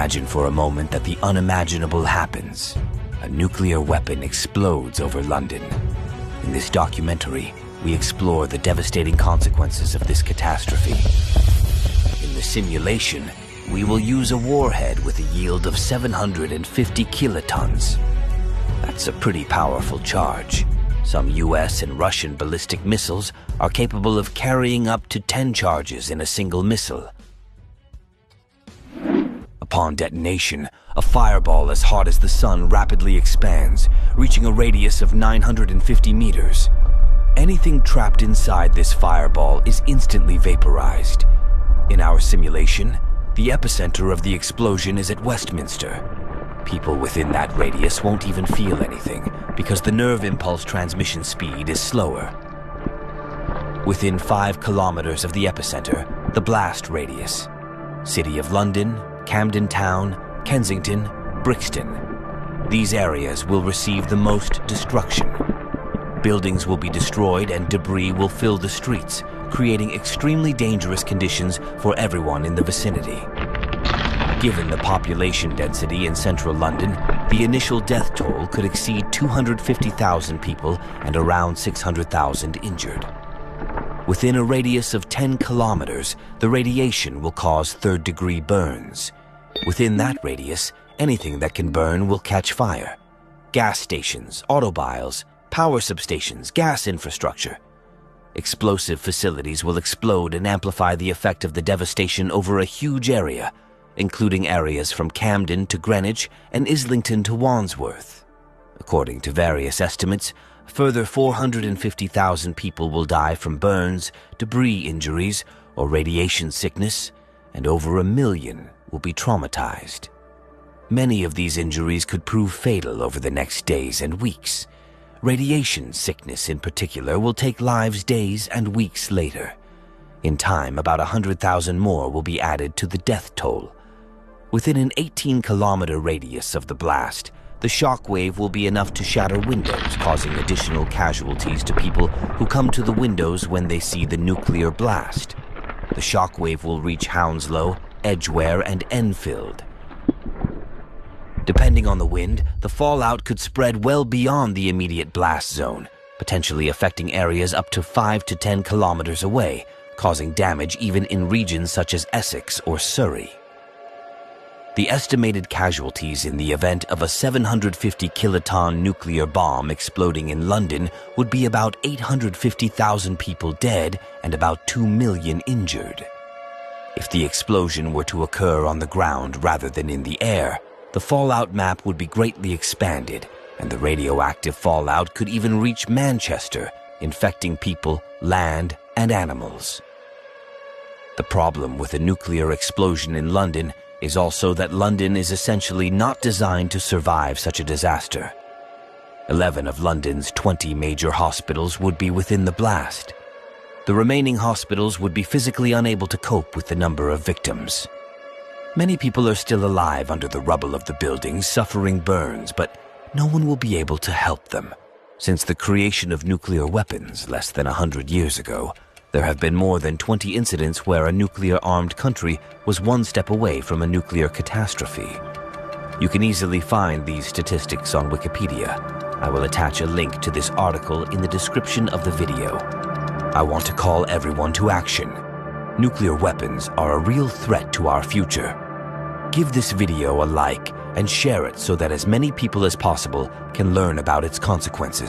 Imagine for a moment that the unimaginable happens. A nuclear weapon explodes over London. In this documentary, we explore the devastating consequences of this catastrophe. In the simulation, we will use a warhead with a yield of 750 kilotons. That's a pretty powerful charge. Some US and Russian ballistic missiles are capable of carrying up to 10 charges in a single missile. Upon detonation, a fireball as hot as the sun rapidly expands, reaching a radius of 950 meters. Anything trapped inside this fireball is instantly vaporized. In our simulation, the epicenter of the explosion is at Westminster. People within that radius won't even feel anything because the nerve impulse transmission speed is slower. Within 5 kilometers of the epicenter, the blast radius. City of London, Camden Town, Kensington, Brixton. These areas will receive the most destruction. Buildings will be destroyed and debris will fill the streets, creating extremely dangerous conditions for everyone in the vicinity. Given the population density in central London, the initial death toll could exceed 250,000 people and around 600,000 injured. Within a radius of 10 kilometers, the radiation will cause third-degree burns. Within that radius, anything that can burn will catch fire. Gas stations, automobiles, power substations, gas infrastructure. Explosive facilities will explode and amplify the effect of the devastation over a huge area, including areas from Camden to Greenwich and Islington to Wandsworth. According to various estimates, a further 450,000 people will die from burns, debris injuries, or radiation sickness, and over 1 million will be traumatized. Many of these injuries could prove fatal over the next days and weeks. Radiation sickness in particular will take lives days and weeks later. In time, about 100,000 more will be added to the death toll. Within an 18-kilometer radius of the blast, the shock wave will be enough to shatter windows, causing additional casualties to people who come to the windows when they see the nuclear blast. The shock wave will reach Hounslow, Edgware, and Enfield. Depending on the wind, the fallout could spread well beyond the immediate blast zone, potentially affecting areas up to 5 to 10 kilometers away, causing damage even in regions such as Essex or Surrey. The estimated casualties in the event of a 750 kiloton nuclear bomb exploding in London would be about 850,000 people dead and about 2 million injured. If the explosion were to occur on the ground rather than in the air, the fallout map would be greatly expanded, and the radioactive fallout could even reach Manchester, infecting people, land, and animals. The problem with a nuclear explosion in London is also that London is essentially not designed to survive such a disaster. 11 of London's 20 major hospitals would be within the blast. The remaining hospitals would be physically unable to cope with the number of victims. Many people are still alive under the rubble of the buildings, suffering burns, but no one will be able to help them. Since the creation of nuclear weapons less than 100 years ago, there have been more than 20 incidents where a nuclear-armed country was one step away from a nuclear catastrophe. You can easily find these statistics on Wikipedia. I will attach a link to this article in the description of the video. I want to call everyone to action. Nuclear weapons are a real threat to our future. Give this video a like and share it so that as many people as possible can learn about its consequences.